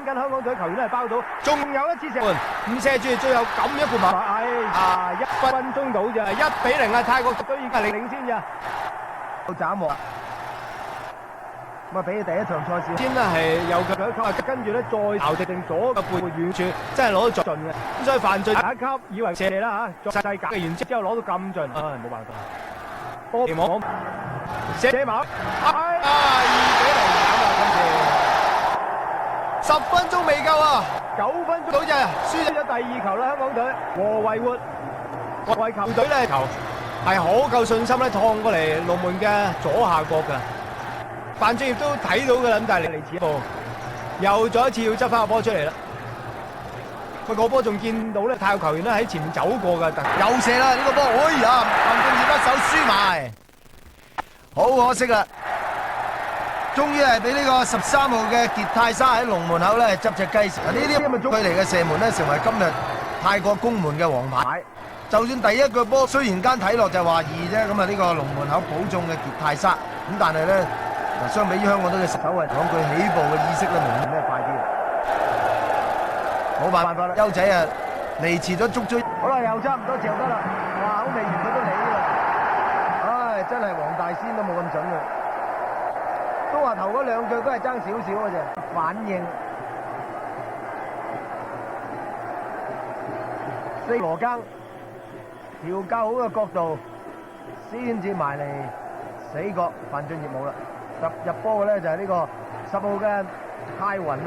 緊香港隊球員都係包到，仲有一次射門，唔射住，最後咁一半馬，1分鐘到咋，1-0啊！泰國隊已經領先咋，到斬獲。咁啊，比起第一場賽事先咧係右腳，跟住咧再頭定左個背遠處，真係攞到盡嘅。咁所以犯罪下一級以為射啦嚇，作世界嘅完之後攞到咁盡，冇辦法。波網射馬，2-0減啦！今次10分鐘未夠啊，9分鐘到啫，輸咗第2球啦！香港隊和維活為球隊咧球係好夠信心咧，趟過嚟龍門嘅左下角㗎。范俊業都睇到㗎啦，咁但係嚟遲一步，又再一次要執翻個波出嚟啦。喂，個波仲見到咧，泰國球員咧喺前面走過㗎，又射啦呢個波，哎呀，范俊業一手輸埋，好可惜啦。終於係俾呢個13號嘅傑泰沙喺龍門口咧執隻雞食。呢啲咁嘅距離嘅射門咧，成為今日泰國攻門嘅王牌。就算第一個波雖然間睇落就話易啫，咁啊呢個龍門口補中嘅傑泰沙，咁但係咧。嗱，相比於香港隊嘅守衞講，佢起步嘅意識咧，明顯咧快啲。冇辦法啦，優仔啊，嚟遲咗足追。好啦，又差唔多就得啦。哇，好未完佢都嚟啦。唉，真係黃大仙都冇咁準嘅。都話頭嗰兩腳都係爭少少嘅啫，反應。四羅更調校好嘅角度，先至埋嚟死角，范俊業冇啦。入波嘅咧就係呢個10號嘅泰雲啊，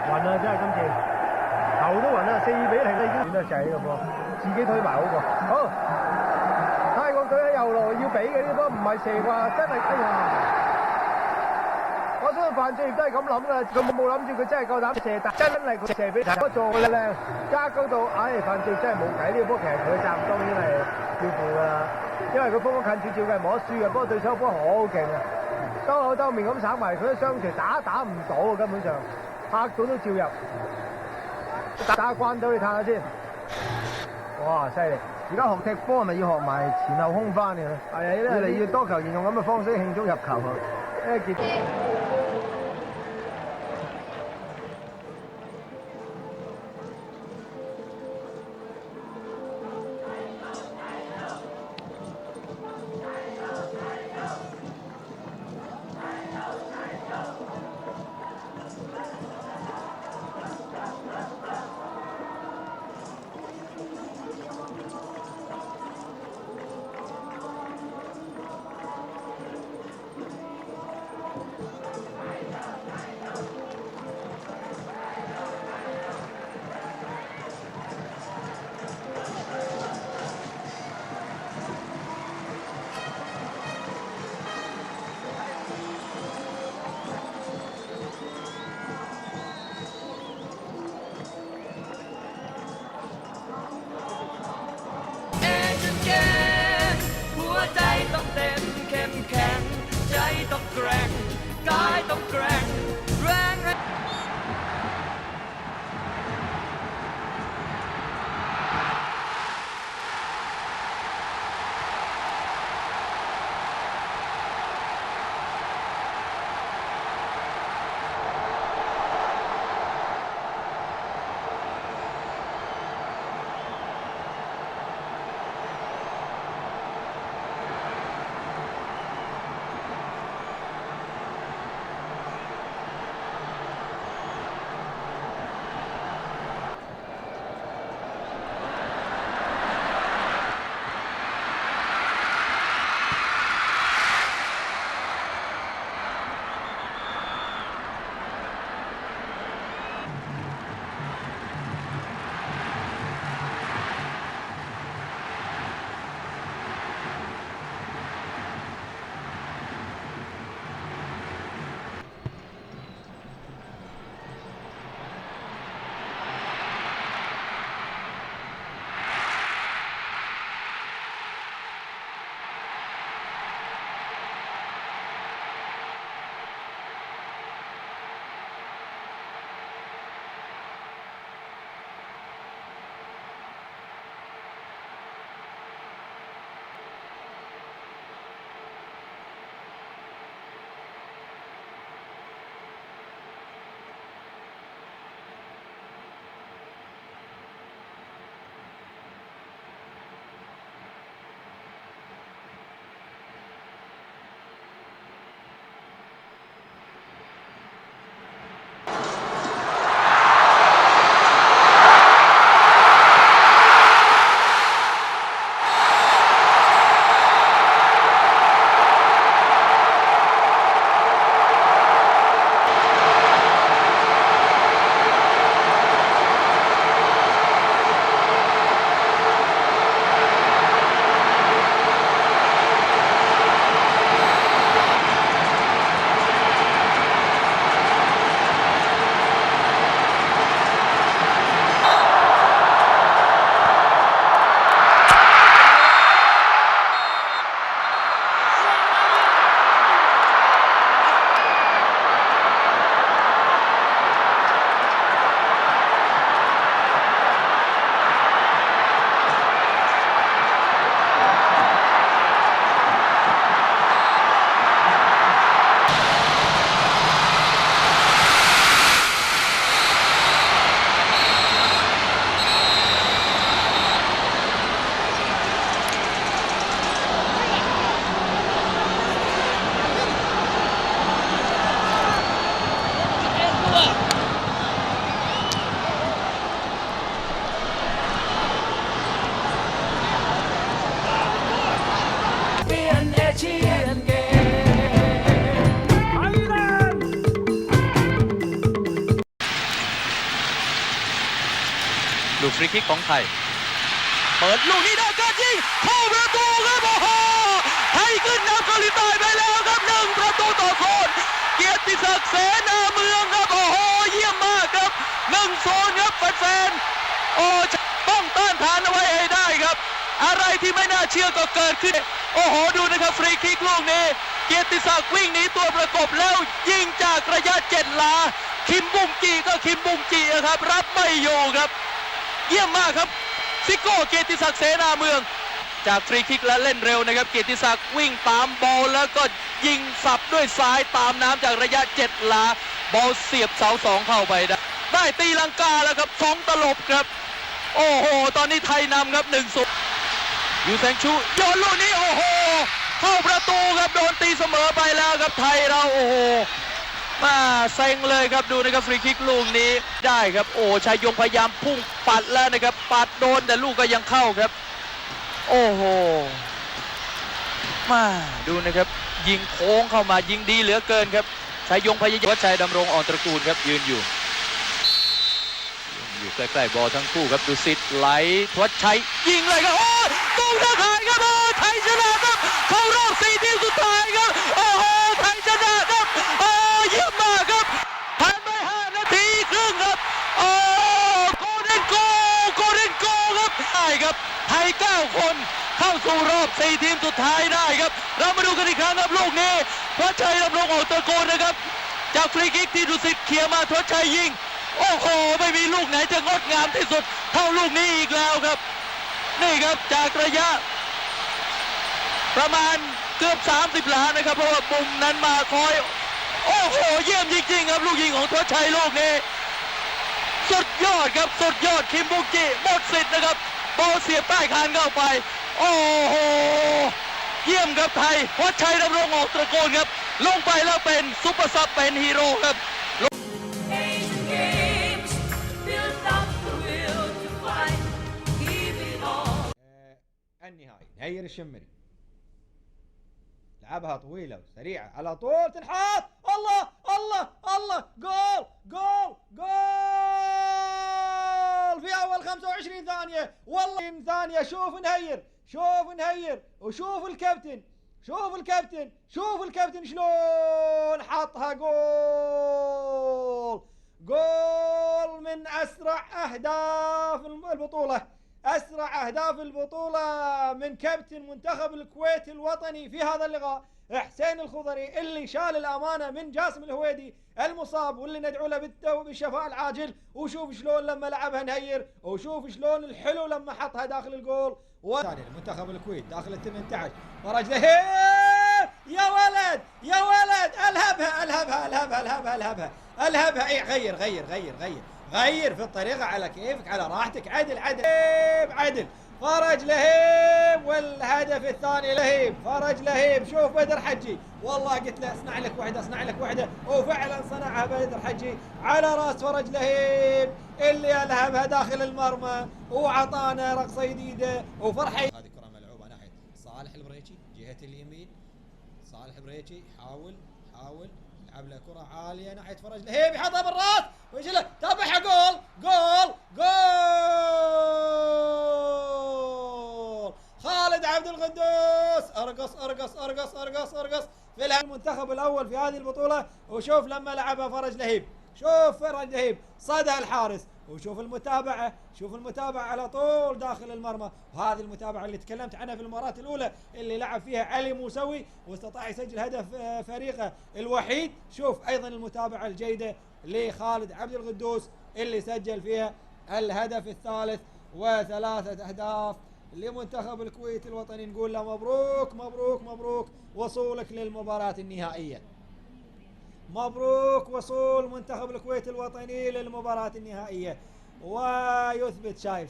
雲啊真係今次頭都暈啦，4-0啦已經斷得滯呢個波，自己推埋好過。好，泰國隊喺右路要俾嘅呢波唔係射啩，真係哎呀！我相信范俊業都係咁諗噶，佢冇諗住佢真係夠膽射，但真係佢射俾不做嘅靚加高到，范俊業真係冇計呢個波，其實佢責任當然係要負噶啦。因為佢波近少少嘅冇得輸嘅，不過對手波好勁啊，兜口兜面咁省埋，佢啲雙拳打唔到啊，根本上拍到都照入，打慣到你睇下先，哇犀利！而家學踢波係咪要學埋前後空翻嘅咧？係啊，越嚟越多球員用咁嘅方式慶祝入球啊！ ลูกฟรีคิกของไทยเปิดลูกนี้ได้การยิงเข้าประตูครับโอ้โหไทยขึ้นนำเกาหลีใต้ไปแล้วครับ1-0 เกียรติศักดิ์เสนาเมืองครับโอ้โหเยี่ยมมากครับ1-0ครับแฟนๆโอ้ต้องต้านทานเอาไว้ให้ได้ครับอะไรที่ไม่น่าเชื่อก็เกิดขึ้นโอ้โหดูนะครับฟรีคิกลูกนี้เกียรติศักดิ์วิ่งหนีตัวประกบแล้วยิงจากระยะ7 หลาคิมบุงจีก็คิมบุงจีครับรับไม่อยู่ครับเยี่ยมมากครับซิโก้เกียรติศักดิ์เสนาเมืองจากฟรีคิกและเล่นเร็วนะครับเกียรติศักดิ์วิ่งตามบอลแล้วก็ยิงสับด้วยซ้ายตามน้ำจากระยะ7 หลาบอลเสียบเสา2เข้าไปได้ตีลังกาแล้วครับ2 ตลบครับโอ้โหตอนนี้ไทยนำครับ1-0ยูแซงชูโยนลูกนี้โอ้โหเข้าประตูครับโดนตีเสมอไปแล้วครับไทยเราโอ้โหมาเซ็งเลยครับดูนะครับฟรีคิกลูกนี้ได้ครับโอ้ชัยยงพยายามพุ่งปัดแล้วนะครับปัดโดนแต่ลูกก็ยังเข้าครับโอ้โหมาดูนะครับยิงโค้งเข้ามายิงดีเหลือเกินครับชัยยงพยายามวัชชัยดำรงอ่อนตระกูลครับยืนอยู่ใกล้ๆบอลทั้งคู่ครับดูสิทธิ์ไหลทวัชชัยยิงเลยครับโอ้ตุ้งตะข่ายครับโอ้ไทยชนะครับเข้ารอบ4 ทีมสุดท้ายครับโอ้โหไทยชนะครับโอ้เยี่ยมมากครับผ่านไป5 นาทีครึ่งครับโอ้โกลเด้นโกครับได้ครับไทย9 คนเข้าสู่รอบ4 ทีมสุดท้ายได้ครับเรามาดูกันอีกครั้งครับลูกนี้ทวัชชัยดำรงอ่อนตระกูลนะครับจากฟรีคิกที่ดุสิตเคลียร์มาทวัชชัยยิงโอ้โหไม่มีลูกไหนจะงดงามที่สุดเท่าลูกนี้อีกแล้วครับนี่ครับจากระยะประมาณเกือบ30 หลานะครับเพราะว่าปุ่มนั้นมาคอยโอ้โหเยี่ยมจริงๆครับลูกยิงของทวัชชัยลูกนี้สุดยอดครับสุดยอดคิมบุงจิหมดสิทธิ์นะครับบอลเสียบใต้คานเข้าไปโอ้โหเยี่ยมครับไทยทวัชชัยดำรงอ่อนตระกูลครับลงไปแล้วเป็นซุปเปอร์ซับเป็นฮีโร่ครับالنهائي نهير الشمري لعبها طويلة وسريعة على طول تنحط الله الله الله جول جول جول في أول 25 ثانية والله ثانية شوف نهير وشوف الكابتن شوف الكابتن شلون حطها جول من أسرع أهداف البطولة من كابتن منتخب الكويت الوطني في هذا اللقاء حسين الخضري اللي شال الأمانة من جاسم الهويدي المصاب واللي ندعو له بالشفاء العاجل وشوف شلون لما لعبها نهير وشوف شلون الحلو لما حطها داخل الجول منتخب الكويت داخل ال 18 فرج له يا ولد الهبها اي غير في الطريقة على كيفك على راحتك عدل فرج لهيب والهدف الثاني لهيب فرج لهيب شوف بدر حجي والله قلت له اصنع لك واحدة وفعلا صنعها بدر حجي على راس فرج لهيب اللي الهبها داخل المرمى وعطانا رقصة جديدة وفرحة هذه كرة ملعوبة ناحية صالح البريتشي جهة اليمين صالح البريتشي حاول يلعب له كرة عالية ناحية فرج لهيب يحطها بالراس ويجي تابعها جول خالد عبد القدوس ارقص في المنتخب الاول في هذه البطولة وشوف لما لعبها فرج لهيب صدى الحارس وشوف المتابعة على طول داخل المرمى وهذه المتابعة اللي تكلمت عنها في المباراة الأولى اللي لعب فيها علي موسوي واستطاع يسجل هدف فريقه الوحيد شوف أيضا المتابعة الجيدة لخالد عبد القدوس اللي سجل فيها الهدف الثالث و3 أهداف لمنتخب الكويت الوطني نقول له مبروك وصولك للمباراة النهائية مبروك وصول منتخب الكويت الوطني للمباراة النهائية ويثبت شايف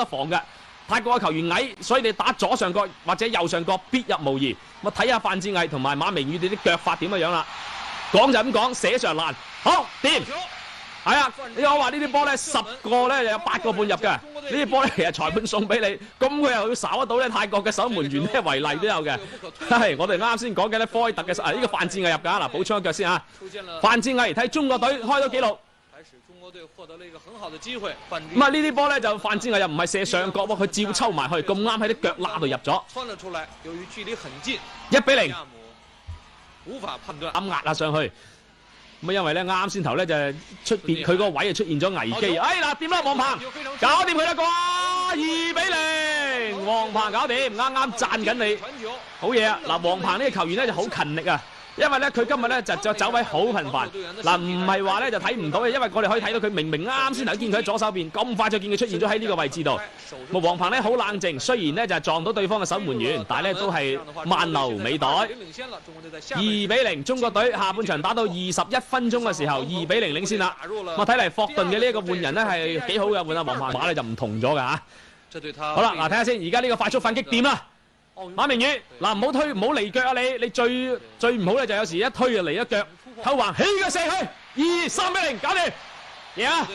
防嘅泰國嘅球員矮，所以你打左上角或者右上角必入無疑。我睇下范志毅同埋馬明宇哋啲腳法點嘅樣啦。講就咁講，寫上難，好掂。係啊，你我話呢啲波咧10個咧有8個半入嘅。啲波咧其實裁判送俾你，咁佢又要睄得到咧泰國嘅守門員咧違例都有嘅。係我哋啱先講嘅咧科威特嘅呢個范志毅入㗎，嗱補充一腳先嚇。范志毅睇中國隊開咗紀錄。咁啊呢啲波咧就范志毅又唔係射上角喎，佢照抽埋去，咁啱喺啲腳罅度入咗。1-0。無法判斷，壓下上去。咁因為咧啱先頭咧就出邊佢個位就出現咗危機。哎嗱掂啦，黃鵬搞掂佢啦啩，2-0，黃鵬搞掂，啱啱讚緊你，好嘢啊！嗱，黃鵬呢個球員咧就好勤力啊。因為咧佢今日咧就走位好頻繁，嗱唔係話咧就睇唔到嘅，因為我哋可以睇到佢明明啱先頭見佢喺左手邊，咁快就見佢出現咗喺呢個位置度。黃鵬咧好冷靜，雖然咧就係撞到對方嘅守門員，但係咧都係萬流尾袋。2-0，中國隊下半場打到21分鐘嘅時候，2-0領先啦。我睇嚟霍頓嘅呢一個換人咧係幾好嘅，換阿黃鵬馬咧就唔同咗㗎嚇。好啦，嗱睇下先，而家呢個快速反擊掂啦。馬明宇，嗱唔好推，唔好離腳啊你最唔好咧就有時一推就離一腳，後橫起腳射去，3-0搞掂，贏啊！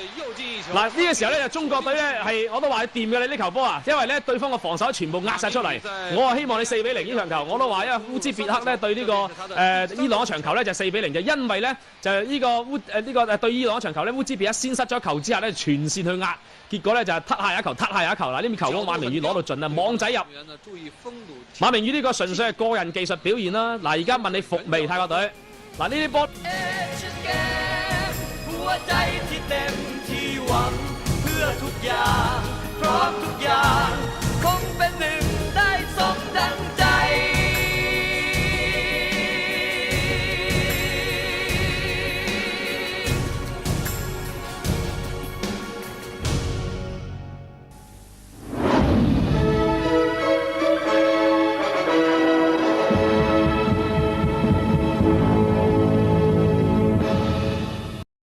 嗱呢個時候咧就中國隊咧係我都話掂嘅你呢球波啊，因為咧對方嘅防守全部壓晒出嚟，我啊希望你4-0呢場球，我都話因為烏茲別克咧對呢個伊朗嘅場球咧就4-0，就因為咧就呢個對伊朗嘅場球咧烏茲別克先失咗球之下咧全線去壓。結果咧就係踢下一球，踢下一球啦！呢面球波馬明宇攞到盡啦，網仔入。馬明宇呢個純粹係個人技術表現啦。嗱，而家問你服未泰國隊？嗱呢啲波。คงเป็นหนึ่ง